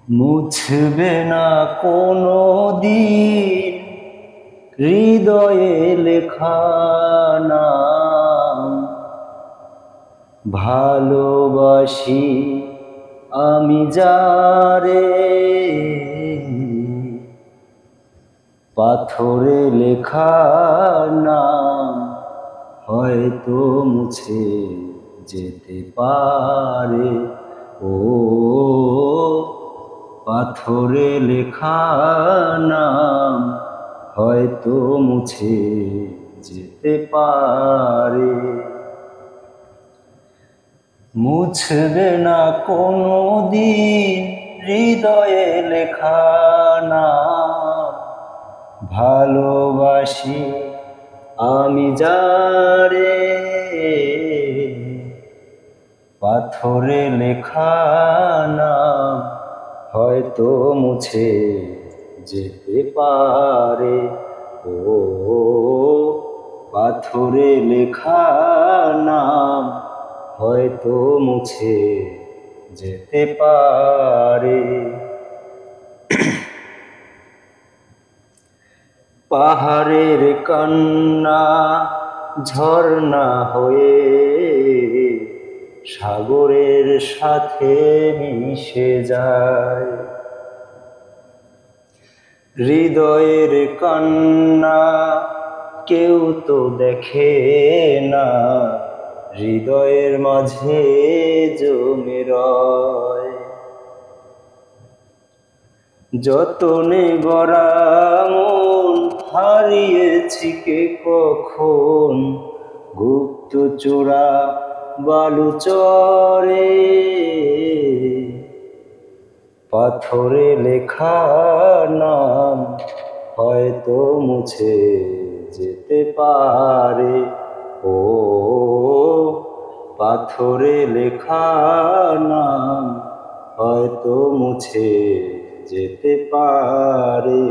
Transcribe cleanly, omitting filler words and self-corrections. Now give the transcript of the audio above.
মুছবে না কোনো দিন হৃদয়ে লেখা নাম। ভালোবাসি আমি যারে, পাথরে লেখা নাম হয়তো মুছে যেতে পারে। ও পাথরে লেখা নাম হয়তো মুছে যেতে পারে। মুছবে না কোনো দিন হৃদয়ে লেখা নাম। ভালোবাসি আমি যারে, পাথরে লেখা নাম হয়তো মুছে যেতে পারে। ও পাথরে লেখা নাম হয়তো মুছে যেতে পারে। পাহাড়ের কান্না ঝর্ণা হয়ে সাগরের সাথে মিশে যায়। হৃদয়ের কান্না কেউ তো দেখে না, হৃদয়ের মাঝে জমে রয়। যতনে গড়া মন হারিয়েছি কে কখন, গুপ্ত চূড়া বালুচরে। পাথরে লেখা নাম হয়তো মুছে যেতে পারে। ও পাথরে লেখা নাম হয়তো মুছে যেতে পারে।